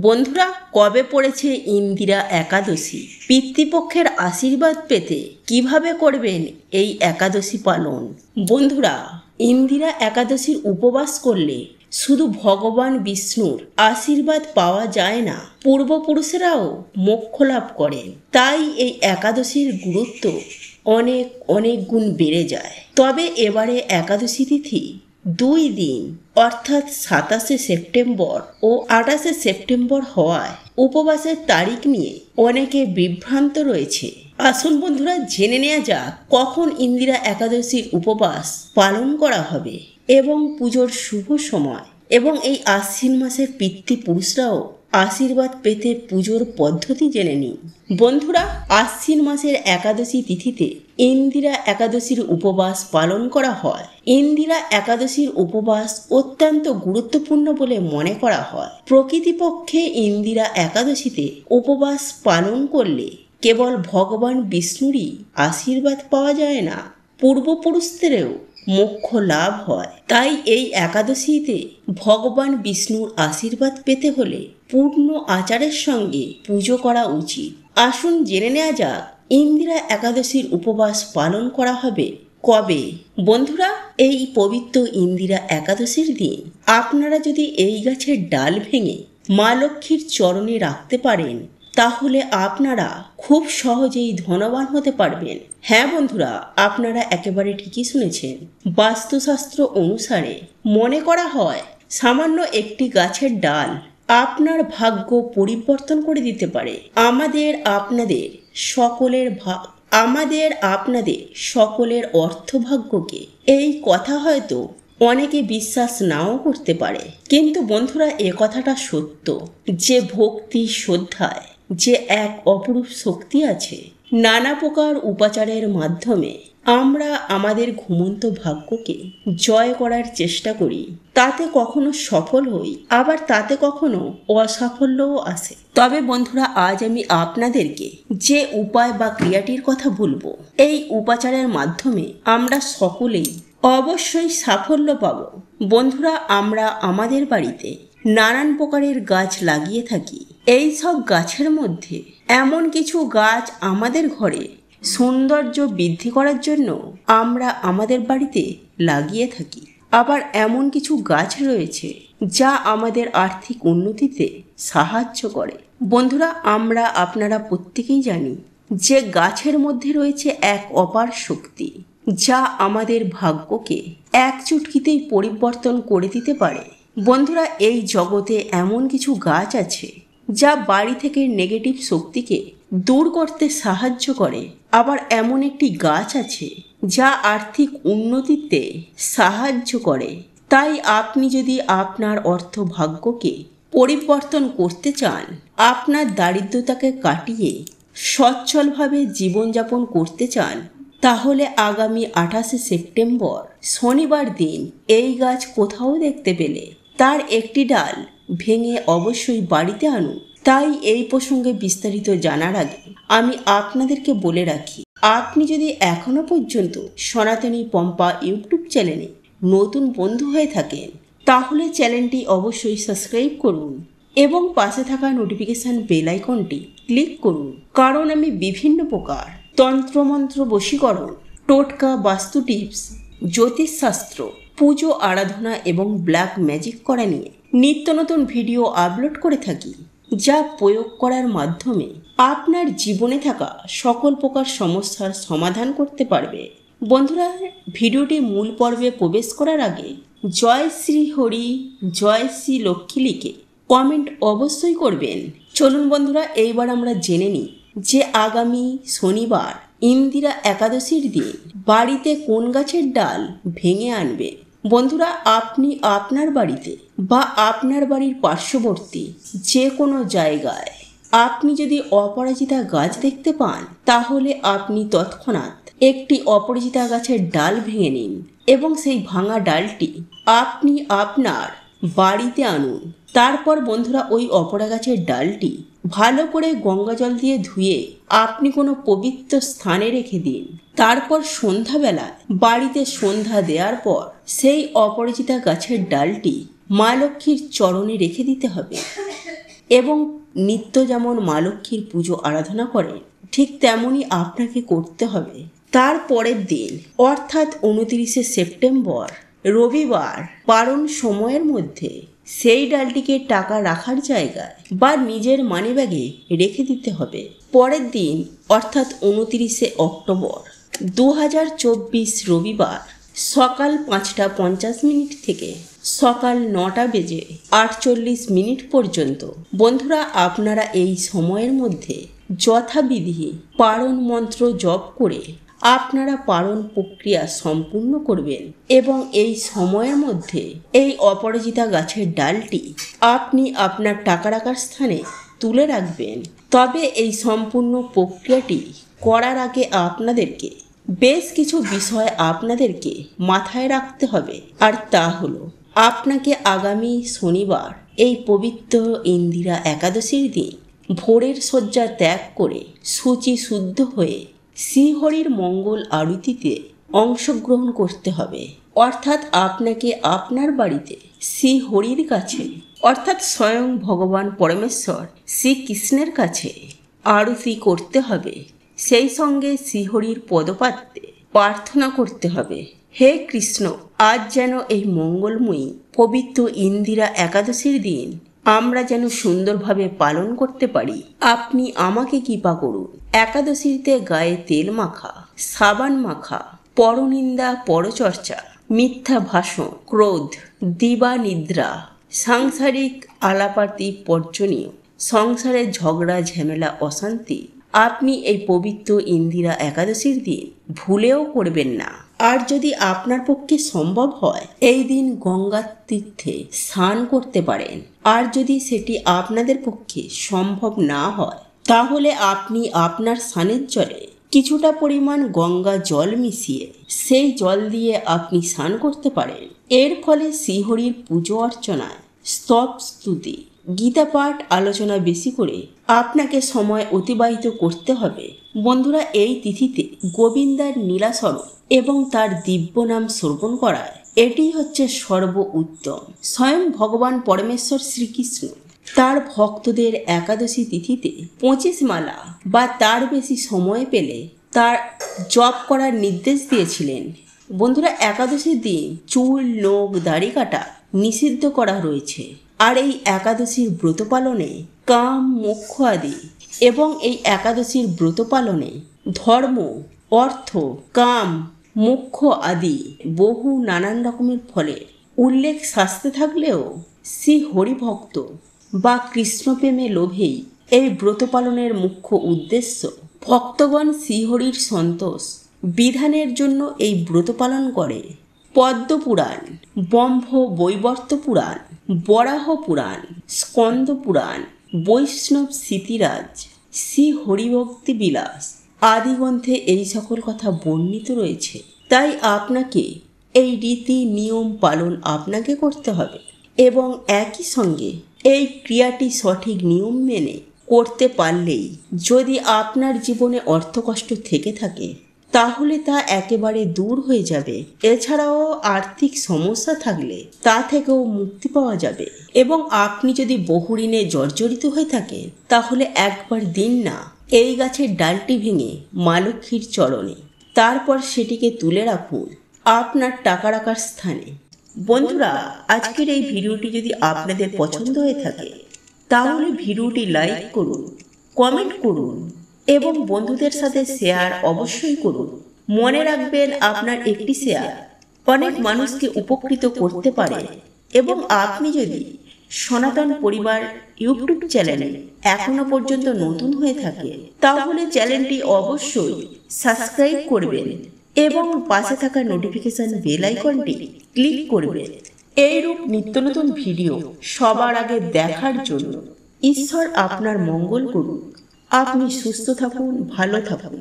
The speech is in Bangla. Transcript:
বন্ধুরা, কবে পড়েছে ইন্দিরা একাদশী? পিতৃপক্ষের আশীর্বাদ পেতে কিভাবে করবেন এই একাদশী পালন? বন্ধুরা, ইন্দিরা একাদশীর উপবাস করলে শুধু ভগবান বিষ্ণুর আশীর্বাদ পাওয়া যায় না, পূর্বপুরুষেরাও মোক্ষ লাভ করেন। তাই এই একাদশীর গুরুত্ব অনেক অনেক গুণ বেড়ে যায়। তবে এবারে একাদশী তিথি 2 দিন অর্থাৎ 27শে সেপ্টেম্বর ও 28শে সেপ্টেম্বর হওয়ায় উপবাসের তারিখ নিয়ে অনেকে বিভ্রান্ত রয়েছে। আসুন বন্ধুরা, জেনে নেওয়া যাক কখন ইন্দিরা একাদশীর উপবাস পালন করা হবে এবং পুজোর শুভ সময়, এবং এই আশ্বিন মাসের পিতৃপুরুষরাও আশীর্বাদ পেতে পুজোর পদ্ধতি জেনে নিন। বন্ধুরা, আশ্বিন মাসের একাদশী তিথিতে ইন্দিরা একাদশীর উপবাস পালন করা হয়। ইন্দিরা একাদশীর উপবাস অত্যন্ত গুরুত্বপূর্ণ বলে মনে করা হয়। প্রকৃতপক্ষে ইন্দিরা একাদশীতে উপবাস পালন করলে কেবল ভগবান বিষ্ণুরই আশীর্বাদ পাওয়া যায় না, পূর্বপুরুষদেরও মোক্ষ লাভ হয়। তাই এই একাদশীতে ভগবান বিষ্ণুর আশীর্বাদ পেতে হলে পূর্ণ আচারের সঙ্গে পুজো করা উচিত। আসুন জেনে নেওয়া যাক ইন্দিরা একাদশীর উপবাস পালন করা হবে কবে। বন্ধুরা, এই পবিত্র ইন্দিরা একাদশীর দিন আপনারা যদি এই গাছের ডাল ভেঙে মা লক্ষ্মীর চরণে রাখতে পারেন, তাহলে আপনারা খুব সহজেই ধনবান হতে পারবেন। হ্যাঁ বন্ধুরা, আপনারা একেবারে ঠিকই শুনেছেন। বাস্তুশাস্ত্র অনুসারে মনে করা হয় সামান্য একটি গাছের ডাল আপনার ভাগ্য পরিবর্তন করে দিতে পারে। আমাদের আপনাদের সকলের অর্থভাগ্যকে। এই কথা হয়তো অনেকে বিশ্বাস নাও করতে পারে, কিন্তু বন্ধুরা, এ কথাটা সত্য যে ভক্তি শ্রদ্ধায় যে এক অপরূপ শক্তি আছে। নানা প্রকার উপাচারের মাধ্যমে আমরা আমাদের ঘুমন্ত ভাগ্যকে জয় করার চেষ্টা করি। তাতে কখনো সফল হই, আবার তাতে কখনো অসাফল্যও আসে। তবে বন্ধুরা, আজ আমি আপনাদেরকে যে উপায় বা ক্রিয়াটির কথা বলবো, এই উপাচারের মাধ্যমে আমরা সকলেই অবশ্যই সাফল্য পাব। বন্ধুরা, আমরা আমাদের বাড়িতে নানান প্রকারের গাছ লাগিয়ে থাকি। এই সব গাছের মধ্যে এমন কিছু গাছ আমাদের ঘরে সৌন্দর্য বৃদ্ধি করার জন্য আমরা আমাদের বাড়িতে লাগিয়ে থাকি। আবার এমন কিছু গাছ রয়েছে যা আমাদের আর্থিক উন্নতিতে সাহায্য করে। বন্ধুরা, আপনারা প্রত্যেকেই জানি যে গাছের মধ্যে রয়েছে এক অপার শক্তি, যা আমাদের ভাগ্যকে এক চুটকিতেই পরিবর্তন করে দিতে পারে। বন্ধুরা, এই জগতে এমন কিছু গাছ আছে যা বাড়ি থেকে নেগেটিভ শক্তিকে দূর করতে সাহায্য করে। আবার এমন একটি গাছ আছে যা আর্থিক উন্নতিতে সাহায্য করে। তাই আপনি যদি আপনার অর্থভাগ্যকে পরিবর্তন করতে চান, আপনার দারিদ্রতাকে কাটিয়ে সচ্ছলভাবে জীবনযাপন করতে চান, তাহলে আগামী 28শে সেপ্টেম্বর শনিবার দিন এই গাছ কোথাও দেখতে পেলে তার একটি ডাল ভেঙে অবশ্যই বাড়িতে আনুন। তাই এই প্রসঙ্গে বিস্তারিত জানার আগে আমি আপনাদেরকে বলে রাখি, আপনি যদি এখনো পর্যন্ত সনাতনী পম্পা ইউটিউব চ্যানেলে নতুন বন্ধু হয়ে থাকেন, তাহলে চ্যানেলটি অবশ্যই সাবস্ক্রাইব করুন এবং পাশে থাকা নোটিফিকেশন বেল আইকনটি ক্লিক করুন। কারণ আমি বিভিন্ন প্রকার তন্ত্রমন্ত্র, বশীকরণ, টোটকা, বাস্তু টিপস, জ্যোতিষশাস্ত্র, পুজো আরাধনা এবং ব্ল্যাক ম্যাজিক করা নিয়ে নিত্য নতুন ভিডিও আপলোড করে থাকি, যা প্রয়োগ করার মাধ্যমে আপনার জীবনে থাকা সকল প্রকার সমস্যার সমাধান করতে পারবে। বন্ধুরা, ভিডিওটি মূল পর্বে প্রবেশ করার আগে জয় শ্রী হরি, জয় শ্রী লক্ষ্মী লিখে কমেন্ট অবশ্যই করবেন। চলুন বন্ধুরা, এইবার আমরা জেনে নিই যে আগামী শনিবার ইন্দিরা একাদশীর দিন বাড়িতে কোন গাছের ডাল ভেঙে আনবে। বন্ধুরা, আপনি আপনার বাড়িতে বা আপনার বাড়ির পার্শ্ববর্তী যে কোনো জায়গায় আপনি যদি অপরাজিতা গাছ দেখতে পান, তাহলে আপনি তৎক্ষণাৎ একটি অপরাজিতা গাছের ডাল ভেঙে নিন এবং সেই ভাঙা ডালটি আপনি আপনার বাড়িতে আনুন। তারপর বন্ধুরা, ওই অপরা গাছের ডালটি ভালো করে গঙ্গা জল দিয়ে ধুয়ে আপনি কোনো পবিত্র স্থানে রেখে দিন। তারপর সন্ধ্যাবেলায় বাড়িতে সন্ধ্যা দেওয়ার পর সেই অপরাজিতা গাছের ডালটি মা লক্ষ্মীর চরণে রেখে দিতে হবে। এবং নিত্য যেমন মা লক্ষ্মীর পুজো আরাধনা করেন, ঠিক তেমনই আপনাকে করতে হবে। তার পরের দিন অর্থাৎ 29শে সেপ্টেম্বর রবিবার পারণ সময়ের মধ্যে সেই ডালটিকে টাকা রাখার জায়গায় বা নিজের মানিব্যাগে রেখে দিতে হবে। পরের দিন অর্থাৎ 29শে অক্টোবর 2024 রবিবার সকাল 5:50 থেকে সকাল 9:48 পর্যন্ত বন্ধুরা আপনারা এই সময়ের মধ্যে যথাবিধি পারণ মন্ত্র জপ করে আপনারা পারণ প্রক্রিয়া সম্পূর্ণ করবেন এবং এই সময়ের মধ্যে এই অপরাজিতা গাছের ডালটি আপনি আপনার টাকা রাখার স্থানে তুলে রাখবেন। তবে এই সম্পূর্ণ প্রক্রিয়াটি করার আগে আপনাদেরকে বেশ কিছু বিষয় আপনাদেরকে মাথায় রাখতে হবে। আর তা হলো, আপনাকে আগামী শনিবার এই পবিত্র ইন্দিরা একাদশীর দিন ভোরের শয্যা ত্যাগ করে শুচি শুদ্ধ হয়ে শ্রীহরির মঙ্গল আরতিতে অংশগ্রহণ করতে হবে। অর্থাৎ আপনাকে আপনার বাড়িতে শ্রীহরির কাছে অর্থাৎ স্বয়ং ভগবান পরমেশ্বর শ্রীকৃষ্ণের কাছে আরতি করতে হবে। সেই সঙ্গে শ্রীহরির পদপাত্রে প্রার্থনা করতে হবে, হে কৃষ্ণ, আজ যেন এই মঙ্গলময়ী পবিত্র ইন্দিরা একাদশীর দিন আমরা যেন সুন্দরভাবে পালন করতে পারি। আপনি আমাকে কৃপা করুন। একাদশীতে গায়ে তেল মাখা, সাবান মাখা, পরনিন্দা, পরচর্চা, মিথ্যা ভাষণ, ক্রোধ, দিবানিদ্রা, সাংসারিক আলাপাতি বর্জনীয়, সংসারের ঝগড়া ঝামেলা অশান্তি আপনি এই পবিত্র ইন্দিরা একাদশীর দিন ভুলেও করবেন না। আর যদি আপনার পক্ষে সম্ভব হয় এই দিন গঙ্গার তীর্থে স্নান করতে পারেন। আর যদি সেটি আপনাদের পক্ষে সম্ভব না হয় তাহলে আপনি আপনার স্নানের জলে কিছুটা পরিমাণ গঙ্গা জল মিশিয়ে সেই জল দিয়ে আপনি স্নান করতে পারেন। এর ফলে শ্রীহরির পুজো অর্চনায় স্তব স্তুতি গীতা পাঠ আলোচনা বেশি করে আপনাকে সময় অতিবাহিত করতে হবে। বন্ধুরা, এই তিথিতে গোবিন্দার নীলাসরণ এবং তার দিব্য নাম শ্রবণ করায় এটি হচ্ছে সর্ব উত্তম। স্বয়ং ভগবান পরমেশ্বর শ্রীকৃষ্ণ তার ভক্তদের একাদশী তিথিতে 25 মালা বা তার বেশি সময় পেলে তার জপ করার নির্দেশ দিয়েছিলেন। বন্ধুরা, একাদশীর দিন চুল, নখ, দাড়ি কাটা নিষিদ্ধ করা রয়েছে। আর এই একাদশীর ব্রত পালনে কাম, মোক্ষ আদি এবং এই একাদশীর ব্রত পালনে ধর্ম, অর্থ, কাম, মোক্ষ আদি বহু নানান রকমের ফলের উল্লেখ শাস্ত্রে থাকলেও শ্রী হরিভক্ত বা কৃষ্ণপ্রেমে লোভেই এই ব্রত পালনের মুখ্য উদ্দেশ্য। ভক্তগণ শ্রীহরির সন্তোষ বিধানের জন্য এই ব্রত পালন করে। পদ্ম পুরাণ, ব্রহ্ম বৈবর্ত পুরাণ, বরাহ পুরাণ, স্কন্দ পুরাণ, বৈষ্ণব স্মৃতিরাজ, শ্রী হরিভক্তি বিলাস আদি গ্রন্থে এই সকল কথা বর্ণিত রয়েছে। তাই আপনাকে এই রীতি নিয়ম পালন আপনাকে করতে হবে এবং একই সঙ্গে এই ক্রিয়াটি সঠিক নিয়ম মেনে করতে পারলেই যদি আপনার জীবনে অর্থকষ্ট থেকে থাকে তাহলে তা একেবারে দূর হয়ে যাবে। এছাড়াও আর্থিক সমস্যা থাকলে তা থেকেও মুক্তি পাওয়া যাবে এবং আপনি যদি বহু ঋণে জর্জরিত হয়ে থাকেন তাহলে একবার দিন না এই গাছের ডালটি ভেঙে মা লক্ষ্মীর চরণে, তারপর সেটিকে তুলে রাখুন আপনার টাকা রাখার স্থানে। বন্ধুরা, আজকের এই ভিডিওটি যদি আপনাদের পছন্দ হয়ে থাকে তাহলে ভিডিওটি লাইক করুন, কমেন্ট করুন এবং বন্ধুদের সাথে শেয়ার অবশ্যই করুন। মনে রাখবেন, আপনার একটি শেয়ার অনেক মানুষকে উপকৃত করতে পারে। এবং আপনি যদি সনাতন পরিবার ইউটিউব চ্যানেলে এখনো পর্যন্ত নতুন হয়ে থাকে তাহলে চ্যানেলটি অবশ্যই সাবস্ক্রাইব করবেন এবং পাশে থাকা নোটিফিকেশন বেল আইকনটি ক্লিক করবেন। এইরূপ নিত্য নতুন ভিডিও সবার আগে দেখার জন্য ঈশ্বর আপনার মঙ্গল করুন। আপনি সুস্থ থাকুন, ভালো থাকুন।